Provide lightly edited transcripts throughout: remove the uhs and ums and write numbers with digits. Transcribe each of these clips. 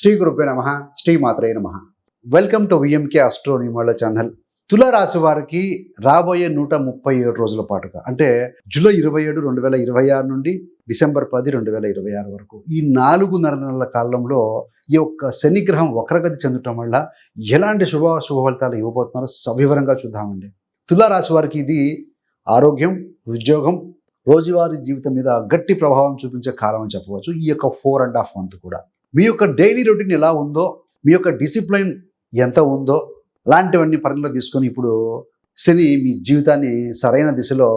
శ్రీ గురుభ్యో నమః, శ్రీ మాత్రే నమః. Welcome to VMK astro numerology channel. తులారాశి వారికి రాబోయే 137 రోజుల పాటుగా అంటే జూలై 27, 2026 నుండి డిసెంబర్ 10, 2026 వరకు ఈ 4.5 నెలల కాలంలో ఈ యొక్క శనిగ్రహం వక్రగతి చెందటం వల్ల ఎలాంటి శుభ ఫలితాలు ఇవ్వబోతున్నారో సవివరంగా చూద్దామండి. తులారాశి వారికి ఇది ఆరోగ్యం, ఉద్యోగం, రోజువారీ జీవితం మీద గట్టి ప్రభావం చూపించే కాలం అని చెప్పవచ్చు. ఈ యొక్క 4.5 మంత్ కూడా మీ యొక్క డైలీ రొటీన్ ఎలా ఉందో, మీ యొక్క డిసిప్లైన్ ఎంత ఉందో అలాంటివన్నీ పరిగణలో తీసుకొని ఇప్పుడు శని మీ జీవితాన్ని సరైన దిశలో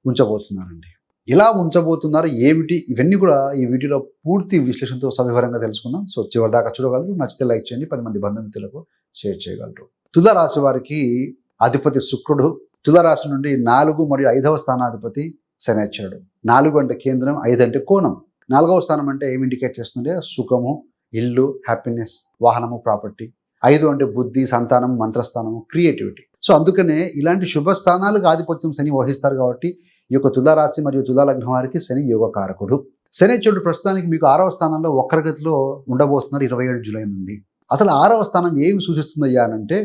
ఉంచబోతున్నారండి. ఎలా ఉంచబోతున్నారు, ఏమిటి, ఇవన్నీ కూడా ఈ వీడియోలో పూర్తి విశ్లేషణతో సవివరంగా తెలుసుకుందాం. సో చివరిదాకా చూడగలరు. నచ్చితే లైక్ చేయండి, 10 మంది బంధుమిత్రులకు షేర్ చేయగలరు. తులారాశి వారికి అధిపతి శుక్రుడు. తులారాశి నుండి 4 మరియు 5వ స్థానాధిపతి శనిశ్చరుడు. 4 అంటే కేంద్రం, 5 అంటే కోణం. 4వ స్థానం అంటే ఏమి ఇండికేట్ చేస్తుంటే సుఖము, ఇల్లు, హ్యాపీనెస్, వాహనము, ప్రాపర్టీ. 5 అంటే బుద్ధి, సంతానం, మంత్రస్థానము, క్రియేటివిటీ. సో అందుకనే ఇలాంటి శుభ స్థానాలకు ఆధిపత్యం శని వహిస్తారు కాబట్టి ఈ యొక్క తులారాశి మరియు తులాలగ్నం వారికి శని యోగకారకుడు. శనిశ్చరుడు ప్రస్తుతానికి మీకు 6వ స్థానంలో వక్రగతిలో ఉండబోతున్నారు 27 జూలై నుండి. అసలు 6వ స్థానం ఏమి సూచిస్తుందయ్యా అంటే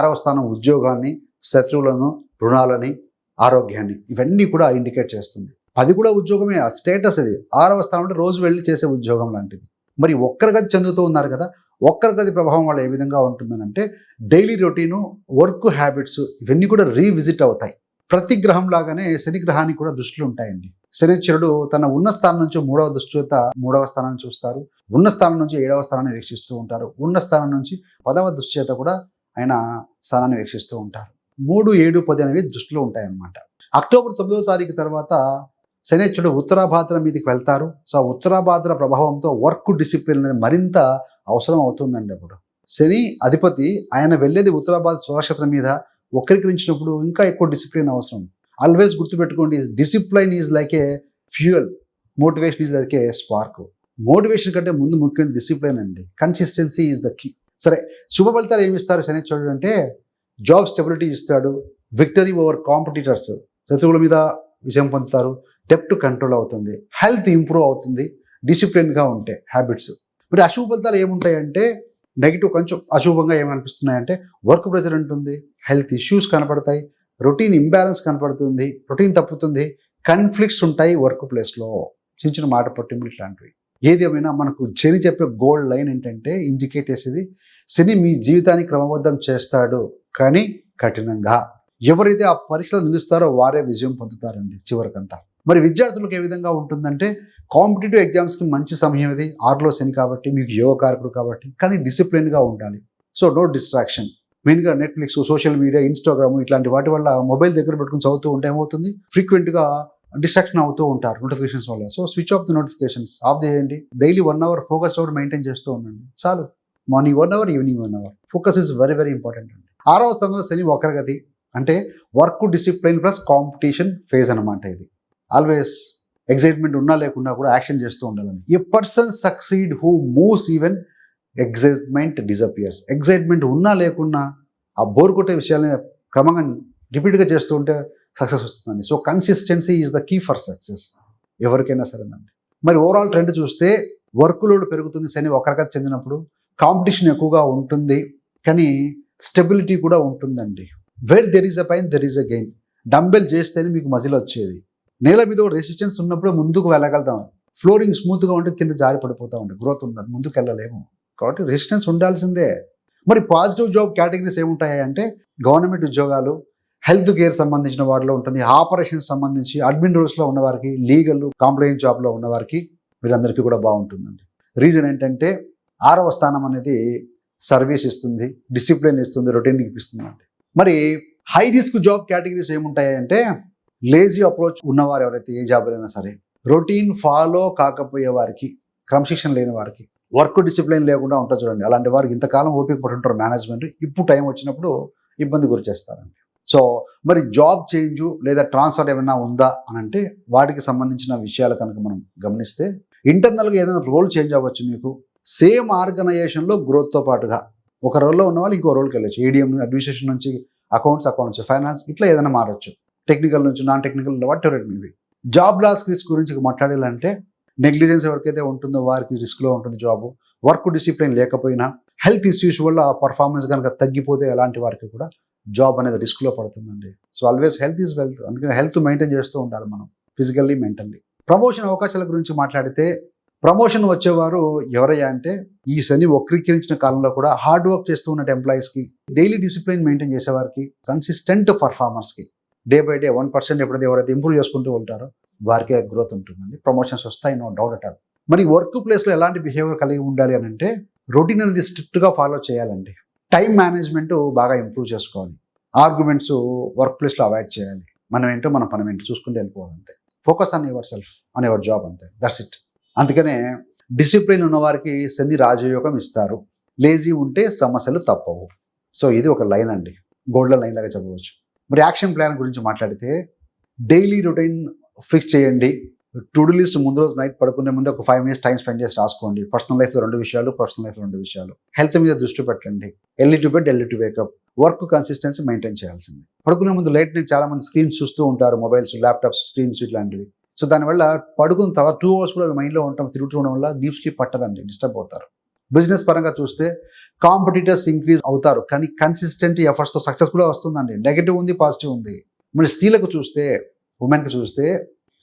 6వ స్థానం ఉద్యోగాన్ని, శత్రువులను, రుణాలని, ఆరోగ్యాన్ని ఇవన్నీ కూడా ఇండికేట్ చేస్తుంది. అది కూడా ఉద్యోగమే, స్టేటస్. అది 6వ స్థానం అంటే రోజు వెళ్ళి చేసే ఉద్యోగం లాంటిది. మరి వక్రగతి చెందుతూ ఉన్నారు కదా, వక్రగతి ప్రభావం వల్ల ఏ విధంగా ఉంటుందనంటే డైలీ రొటీను, వర్క్ హ్యాబిట్స్ ఇవన్నీ కూడా రీవిజిట్ అవుతాయి. ప్రతి గ్రహం లాగానే శని గ్రహానికి కూడా దృష్టిలు ఉంటాయండి. శనిశ్చరుడు తన ఉన్న స్థానం నుంచి 3వ దృష్టితో 3వ స్థానాన్ని చూస్తారు, ఉన్న స్థానం నుంచి 7వ స్థానాన్ని వీక్షిస్తూ ఉంటారు, ఉన్న స్థానం నుంచి 10వ దృష్టి చేత కూడా ఆయన స్థానాన్ని వీక్షిస్తూ ఉంటారు. 3, 7, 10 అనేవి దృష్టిలో ఉంటాయన్నమాట. అక్టోబర్ 9వ తారీఖు తర్వాత శనిశ్చరుడు ఉత్తరాభాద్ర మీదకి వెళ్తారు. సో ఉత్తరాభాద్ర ప్రభావంతో వర్క్ డిసిప్లిన్ అనేది మరింత అవసరం అవుతుందండి. అప్పుడు శని అధిపతి ఆయన వెళ్ళేది ఉత్తరాభాద్ర స్వనక్షత్రం మీద వక్రీకరించినప్పుడు ఇంకా ఎక్కువ డిసిప్లిన్ అవసరం. ఆల్వేస్ గుర్తుపెట్టుకోండి, discipline is like a fuel, motivation is like a spark. Motivation కంటే ముందు ముఖ్యం డిసిప్లైన్ అండి. Consistency is the key. సరే, శుభ ఫలితాలు ఏమి ఇస్తారు శనిశ్చరుడు అంటే జాబ్ స్టెబిలిటీ ఇస్తాడు, విక్టరీ ఓవర్ కాంపిటీటర్స్, శత్రువుల మీద విజయం పొందుతారు, డెప్ట్ కంట్రోల్ అవుతుంది, హెల్త్ ఇంప్రూవ్ అవుతుంది డిసిప్లిన్గా ఉంటే హ్యాబిట్స్. మరి అశుభ ఫలితాలు ఏముంటాయంటే నెగిటివ్, కొంచెం అశుభంగా ఏమనిపిస్తున్నాయంటే వర్క్ ప్రెషర్ ఉంటుంది, హెల్త్ ఇష్యూస్ కనపడతాయి, రొటీన్ ఇంబ్యాలెన్స్ కనపడుతుంది, రొటీన్ తప్పుతుంది, కన్ఫ్లిక్ట్స్ ఉంటాయి వర్క్ ప్లేస్లో, చిన్న చిన్న మాట పట్టింపులు ఇట్లాంటివి. ఏది ఏమైనా మనకు శని చెప్పే గోల్డ్ లైన్ ఏంటంటే ఇండికేట్ చేసేది శని మీ జీవితాన్ని క్రమబద్ధం చేస్తాడు, కానీ కఠినంగా. ఎవరైతే ఆ పరీక్షలో నిలుస్తారో వారే విజయం పొందుతారండి చివరికంతా. మరి విద్యార్థులకు ఏ విధంగా ఉంటుందంటే కాంపిటేటివ్ ఎగ్జామ్స్కి మంచి సమయం ఇది. 6లో శని కాబట్టి మీకు యోగకారకుడు కాబట్టి, కానీ డిసిప్లిన్గా ఉండాలి. So no distraction. మెయిన్గా నెట్ఫ్లిక్స్, సోషల్ మీడియా, ఇన్స్టాగ్రామ్ ఇట్లాంటి వాటి వల్ల మొబైల్ దగ్గర పెట్టుకుని చదువుతూ ఉంటే ఏమవుతుంది, ఫ్రీక్వెంట్గా డిస్ట్రాక్షన్ అవుతూ ఉంటారు నోటిఫికేషన్స్ వల్ల. So switch off the notifications, off చేయండి. Daily 1 hour focus out maintain చేస్తూ ఉండండి చాలు. Morning 1 hour, evening 1 hour. Focus is very very important అండి. 6వ స్థానంలో శని వక్రగతి అంటే work discipline plus competition phase అనమాట. ఇది ఆల్వేస్ ఎగ్జైట్మెంట్ ఉన్నా లేకున్నా కూడా యాక్షన్ చేస్తూ ఉండాలని. A person succeed who moves even excitement disappears. Excitement ఉన్నా లేకున్నా ఆ బోర్ కొట్టే విషయాలని క్రమంగా రిపీట్గా చేస్తూ ఉంటే సక్సెస్ వస్తుందండి. So consistency is the key for success ఎవరికైనా సరేనండి. మరి ఓవరాల్ ట్రెండ్ చూస్తే వర్క్ లోడ్ పెరుగుతుంది శని వక్రగతి చెందినప్పుడు, కాంపిటీషన్ ఎక్కువగా ఉంటుంది, కానీ స్టెబిలిటీ కూడా ఉంటుందండి. Where there is a pine there is a gain. Dumbbell చేస్తేనే మీకు మజిల్ వచ్చేది. నేల మీద రెసిస్టెన్స్ ఉన్నప్పుడు ముందుకు వెళ్ళగలుగుతాం. ఫ్లోరింగ్ స్మూత్గా ఉంటే కింద జారి పడిపోతూ ఉంటుంది, గ్రోత్ ఉండదు, ముందుకు వెళ్ళలేము. కాబట్టి రెసిస్టెన్స్ ఉండాల్సిందే. మరి పాజిటివ్ జాబ్ కేటగిరీస్ ఏముంటాయి అంటే గవర్నమెంట్ ఉద్యోగాలు, హెల్త్ కేర్ సంబంధించిన వాటిలో ఉంటుంది, ఆపరేషన్స్ సంబంధించి అడ్మిన్ రోల్స్లో ఉన్నవారికి, లీగల్ కాంప్లైంట్ జాబ్లో ఉన్నవారికి వీళ్ళందరికీ కూడా బాగుంటుందండి. రీజన్ ఏంటంటే 6వ స్థానం అనేది సర్వీస్ ఇస్తుంది, డిసిప్లిన్ ఇస్తుంది, రొటీన్ ఇప్పిస్తుంది అండి. మరి హై రిస్క్ జాబ్ కేటగిరీస్ ఏముంటాయి అంటే లేజీ అప్రోచ్ ఉన్నవారు ఎవరైతే ఏ జాబ్ అయినా సరే, రొటీన్ ఫాలో కాకపోయే వారికి, క్రమశిక్షణ లేని వారికి, వర్క్ డిసిప్లిన్ లేకుండా ఉంటుంది చూడండి, అలాంటి వారికి ఇంతకాలం ఓపిక పడి ఉంటారు మేనేజ్మెంట్, ఇప్పుడు టైం వచ్చినప్పుడు ఇబ్బంది గురి చేస్తారండి. సో మరి జాబ్ చేంజ్ లేదా ట్రాన్స్ఫర్ ఏమైనా ఉందా అని అంటే వాటికి సంబంధించిన విషయాలు కనుక మనం గమనిస్తే ఇంటర్నల్గా ఏదైనా రోల్ చేంజ్ అవ్వచ్చు మీకు. సేమ్ ఆర్గనైజేషన్లో గ్రోత్తో పాటుగా ఒక రోల్లో ఉన్న వాళ్ళు ఇంకో రోల్కి వెళ్ళచ్చు. ఏడిఎం, అడ్మినిస్ట్రేషన్ నుంచి అకౌంట్స్ నుంచి ఫైనాన్స్, ఇట్లా ఏదైనా మారచ్చు. టెక్నికల్ నుంచి non technical, whatever it may be. Job loss risk గురించి మాట్లాడాలంటే నెగ్లిజెన్స్ ఎవరికైతే ఉంటుందో వారికి రిస్క్లో ఉంటుంది జాబు. వర్క్ డిసిప్లిన్ లేకపోయినా, హెల్త్ ఇష్యూస్ వల్ల పర్ఫార్మెన్స్ కనుక తగ్గిపోతే ఎలాంటి వారికి కూడా జాబ్ అనేది రిస్క్లో పడుతుందండి. So always health is wealth. అందుకని హెల్త్ మెయింటైన్ చేస్తూ ఉండాలి మనం, ఫిజికల్లీ, మెంటల్లీ. ప్రమోషన్ అవకాశాల గురించి మాట్లాడితే, ప్రమోషన్ వచ్చేవారు ఎవరయ్యా అంటే, ఈ శని వక్రీకరించిన కాలంలో కూడా హార్డ్ వర్క్ చేస్తూ ఉన్న ఎంప్లాయీస్కి, డైలీ డిసిప్లిన్ మెయింటైన్ చేసేవారికి, కన్సిస్టెంట్ పర్ఫార్మర్స్కి డే బై డే 1% ఎప్పుడైతే ఎవరైతే ఇంప్రూవ్ చేసుకుంటూ ఉంటారో వారికే గ్రోత్ ఉంటుందండి. ప్రమోషన్స్ వస్తాయి, నో డౌట్ అట్ ఆల్. మరి వర్క్ ప్లేస్లో ఎలాంటి బిహేవియర్ కలిగి ఉండాలి అని అంటే, రొటీన్ అనేది స్ట్రిక్ట్గా ఫాలో చేయాలండి. టైం మేనేజ్మెంట్ బాగా ఇంప్రూవ్ చేసుకోవాలి. ఆర్గ్యుమెంట్స్ వర్క్ ప్లేస్లో అవాయిడ్ చేయాలి. మనం ఏంటో మన పని ఏంటో చూసుకుంటూ వెళ్ళిపోవాలి అంతే. Focus on your self, on your job అంతే, దట్స్ ఇట్. అందుకనే డిసిప్లిన్ ఉన్న వారికి శని రాజయోగం ఇస్తారు. లేజీ ఉంటే సమస్యలు తప్పవు. సో ఇది ఒక లైన్ అండి, గోల్డెన్ లైన్ లాగా చెప్పవచ్చు. మరి యాక్షన్ ప్లాన్ గురించి మాట్లాడితే, డైలీ రొటీన్ ఫిక్స్ చేయండి. టు డూ లిస్ట్ ముందు రోజు నైట్ పడుకునే ముందు ఒక 5 minutes టైం స్పెండ్ చేసి రాసుకోండి. పర్సనల్ లైఫ్లో 2 విషయాలు, ప్రొఫెషనల్ లైఫ్లో 2 విషయాలు. హెల్త్ మీద దృష్టి పెట్టండి. Early to bed, early to wake up. Work consistency maintain చేయాల్సింది. పడుకునే ముందు లైట్ నైట్ చాలా మంది స్క్రీన్స్ చూస్తూ ఉంటారు, మొబైల్స్, ల్యాప్టాప్స్, స్క్రీన్స్ ఇట్లాంటివి. సో దానివల్ల పడుకున్న తర్వాత 2 hours కూడా మైండ్లో ఉండటం, తిరుగుతూ ఉండడం వల్ల డీప్ స్లీప్ పట్టదండి, డిస్టర్బ్ అవుతారు. బిజినెస్ పరంగా చూస్తే కాంపిటీటర్స్ ఇంక్రీజ్ అవుతారు, కానీ కన్సిస్టెంట్ ఎఫర్ట్స్తో సక్సెస్ కూడా వస్తుందండి. నెగిటివ్ ఉంది, పాజిటివ్ ఉంది. మరి స్త్రీలకు చూస్తే, ఉమెన్కి చూస్తే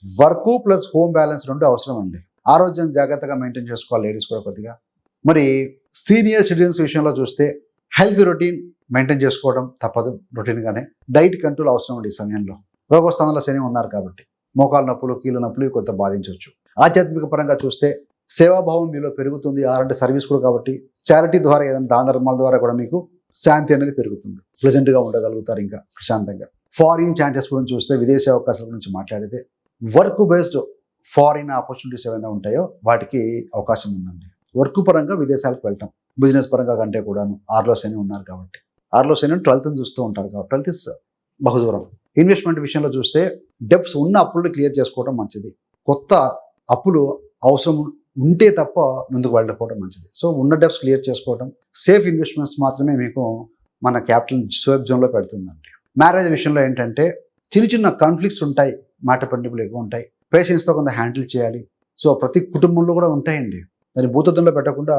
వర్క్ ప్లస్ హోమ్ బ్యాలెన్స్ 2 అవసరం అండి. ఆరోగ్యం జాగ్రత్తగా మెయింటైన్ చేసుకోవాలి లేడీస్ కూడా కొద్దిగా. మరి సీనియర్ సిటిజన్స్ విషయంలో చూస్తే హెల్త్ రొటీన్ మెయింటైన్ చేసుకోవడం తప్పదు, రొటీన్గానే. డైట్ కంట్రోల్ అవసరం అండి ఈ సమయంలో. రోగస్థానంలో శని ఉన్నారు కాబట్టి మోకాలు నొప్పులు, కీళ్ళ నొప్పులు కొంత బాధించవచ్చు. ఆధ్యాత్మిక పరంగా చూస్తే సేవాభావం మీలో పెరుగుతుంది. ఆరంటే సర్వీస్ కూడా కాబట్టి చారిటీ ద్వారా, ఏదైనా దాన ధర్మాల ద్వారా కూడా మీకు శాంతి అనేది పెరుగుతుంది. ప్లెజెంట్గా ఉండగలుగుతారు, ఇంకా ప్రశాంతంగా. ఫారిన్ ఛాన్సెస్ గురించి చూస్తే, విదేశీ అవకాశాల గురించి మాట్లాడితే, వర్క్ బేస్డ్ ఫారిన్ ఆపర్చునిటీస్ ఏమైనా ఉంటాయో వాటికి అవకాశం ఉందండి. వర్క్ పరంగా విదేశాలకు వెళ్ళటం, బిజినెస్ పరంగా కంటే కూడాను. 6లో శని ఉన్నారు కాబట్టి, 6లో శని 12th చూస్తూ ఉంటారు కాబట్టి 12th ఇస్ బహుదూరం. ఇన్వెస్ట్మెంట్ విషయంలో చూస్తే డెప్స్ ఉన్న అప్పులను క్లియర్ చేసుకోవడం మంచిది. కొత్త అప్పులు అవసరం ఉంటే తప్ప ముందుకు వెళ్ళకపోవడం మంచిది. సో ఉన్న డెప్స్ క్లియర్ చేసుకోవడం, సేఫ్ ఇన్వెస్ట్మెంట్స్ మాత్రమే మీకు మన క్యాపిటల్ సేఫ్ జోన్లో పెడుతుందండి. మ్యారేజ్ విషయంలో ఏంటంటే చిన్న చిన్న కాన్ఫ్లిక్ట్స్ ఉంటాయి, మాట పండిపులు ఎక్కువ ఉంటాయి. పేషెన్స్తో కొంత హ్యాండిల్ చేయాలి. సో ప్రతి కుటుంబంలో కూడా ఉంటాయండి. దాన్ని భూతత్వంలో పెట్టకుండా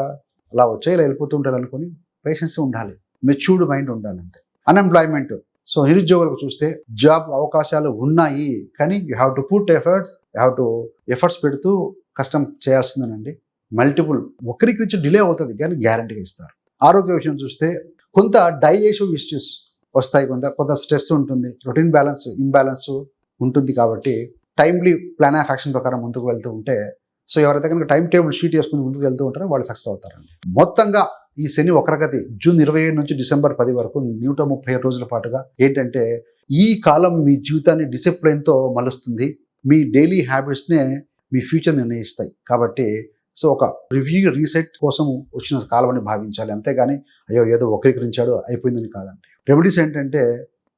అలా వచ్చాయి ఇలా వెళ్ళిపోతూ ఉంటారు అనుకుని పేషెన్స్ ఉండాలి, మెచ్యూర్డ్ మైండ్ ఉండాలి అంతే. అన్ఎంప్లాయ్మెంట్, సో నిరుద్యోగులకు చూస్తే జాబ్ అవకాశాలు ఉన్నాయి, కానీ you have to put efforts, you have to efforts పెడుతూ కష్టం చేయాల్సిందేనండి. మల్టిపుల్ ఒకరికి నుంచి డిలే అవుతుంది కానీ గ్యారంటీగా ఇస్తారు. ఆరోగ్య విషయం చూస్తే కొంత డైజెషన్ ఇష్యూస్ వస్తాయి, కొంత స్ట్రెస్ ఉంటుంది, రొటీన్ బ్యాలెన్స్ ఇంబ్యాలెన్స్ ఉంటుంది. కాబట్టి టైమ్లీ ప్లాన్ ఆఫ్ యాక్షన్ ప్రకారం ముందుకు వెళ్తూ ఉంటే, సో ఎవరైతే కనుక టైం టేబుల్ షీట్ వేసుకుని ముందుకు వెళ్తూ ఉంటారో వాళ్ళు సక్సెస్ అవుతారండి. మొత్తంగా ఈ శని వక్రగతి జూన్ 27 నుంచి డిసెంబర్ 10 వరకు 137 రోజుల పాటుగా ఏంటంటే, ఈ కాలం మీ జీవితాన్ని డిసిప్లైన్తో మలుస్తుంది. మీ డైలీ హ్యాబిట్స్నే మీ ఫ్యూచర్ నిర్ణయిస్తాయి. కాబట్టి సో ఒక రివ్యూ రీసెట్ కోసం వచ్చిన కాలం అని భావించాలి, అంతేగాని అయ్యో ఏదో వక్రీకరించాడు అయిపోయిందని కాదండి. రెమెడీస్ ఏంటంటే,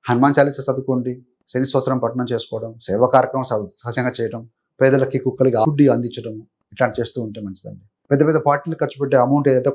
హనుమాన్ చాలీసా చదువుకోండి, శని స్తోత్రం పఠనం చేసుకోవడం, సేవా కార్యక్రమం సహజంగా చేయడం, పేదలకి కుక్కలకి ఫుడ్ అందించడం, ఇట్లాంటి చేస్తూ ఉంటే మంచిదండి. పెద్ద పెద్ద పార్టీలు ఖర్చు పెట్టే అమౌంట్ ఏదైతే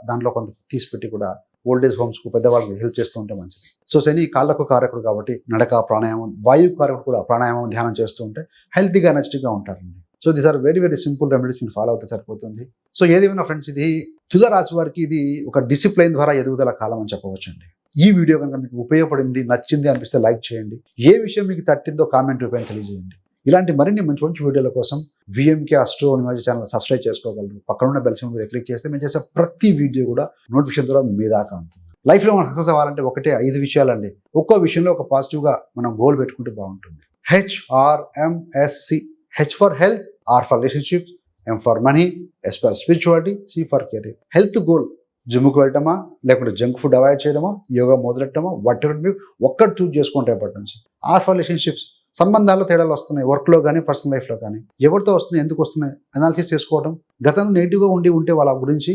దాంట్లో కొంత తీసి పెట్టి కూడా ఓల్డేజ్ హోమ్స్కు పెద్దవాళ్ళకి హెల్ప్ చేస్తూ ఉంటే మంచిది. సో శని కాళ్ళకు కారకుడు కాబట్టి నడక, ప్రాణాయామం, వాయు కారకుడు కూడా ప్రాణాయామం, ధ్యానం చేస్తూ ఉంటే హెల్తీగా ఎనర్జెటిక్గా ఉంటారండి. So these are very very simple remedies, మీరు ఫాలో అవుతే సరిపోతుంది. సో ఏదేమైనా ఫ్రెండ్స్, ఇది తుల రాశి వారికి ఇది ఒక డిసిప్లైన్ ద్వారా ఎదుగుదల కాలం అని చెప్పవచ్చు అండి. ఈ వీడియో కనుక మీకు ఉపయోగపడింది, నచ్చింది అనిపిస్తే లైక్ చేయండి. ఏ విషయం మీకు తట్టిందో కామెంట్ రూపాయలు తెలియజేయండి. ఇలాంటి మరిన్ని మంచి మంచి వీడియోల కోసం VMK astro numerology channel subscribe చేసుకోగలరు. పక్కన బెల్ సింబల్ మీద క్లిక్ చేస్తే మేము చేసే ప్రతి వీడియో కూడా నోటిఫికేషన్ ద్వారా మీ దాకా ఉంటుంది. లైఫ్లో మనం సక్సెస్ అవ్వాలంటే ఒకటే 5 విషయాలండి. ఒక్కో విషయంలో ఒక పాజిటివ్గా మనం గోల్ పెట్టుకుంటే బాగుంటుంది. HRMSC. H for health, R for relationships, M for money, S for spirituality, C for career. Health goal, జిమ్కి వెళ్ళటమా, లేకుంటే జంక్ ఫుడ్ అవాయిడ్ చేయడమా, యోగా మొదలెట్టమా, వాటి ఒక్కటి చూజ్ చేసుకుంటే ఎప్పటి నుంచి. R ఫర్ రిలేషన్షిప్స్, సంబంధాల్లో తేడాలు వస్తున్నాయి, వర్క్లో కానీ పర్సనల్ లైఫ్లో కానీ. ఎవరితో వస్తున్నాయి, ఎందుకు వస్తున్నాయి అనాలిసిస్ చేసుకోవడం. గతంలో నెగిటివ్గా ఉంటే వాళ్ళ గురించి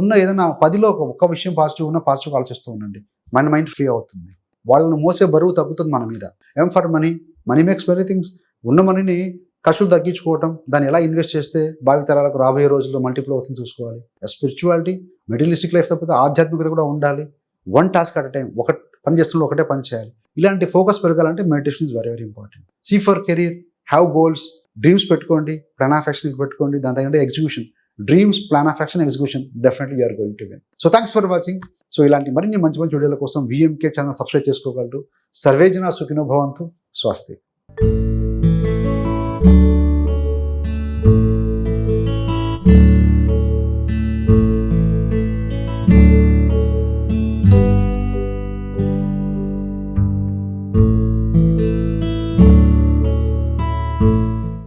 ఉన్న ఏదైనా 10లో ఒక్క విషయం పాజిటివ్ ఉన్నా పాజిటివ్ ఆలోచిస్తూ ఉండండి. మన మైండ్ ఫ్రీ అవుతుంది, వాళ్ళని మోసే బరువు తగ్గుతుంది మన మీద. M for money, money makes very things. ఉన్న మనీని ఖర్చులు తగ్గించుకోవటం, దాన్ని ఎలా ఇన్వెస్ట్ చేస్తే భావితరాలకు రాబోయే రోజుల్లో మల్టిపుల్ అవుతుంది చూసుకోవాలి. స్పిరిచువాలిటీ, మెటీరియలిస్టిక్ లైఫ్ తప్పితే ఆధ్యాత్మికత కూడా ఉండాలి. 1 టాస్క్ అట్ టైం, ఒక పని చేస్తున్న ఒకటే పని చేయాలి. ఇలాంటి ఫోకస్ పెరగాలంటే meditation is very very important. C for career, have goals, dreams పెట్టుకోండి, ప్లాన్ ఆఫ్ యాక్షన్ పెట్టుకోండి. దాని తగ్గట్టు execution, dreams, plan of action, execution, definitely you're going to win. So thanks for watching. So ఇలాంటి మరిన్ని మంచి మంచి వీడియోల కోసం విఎంకే ఛానల్ సబ్స్క్రైబ్ చేసుకోగలరు. సర్వేజన సుఖినో భవంతు. స్వస్తి.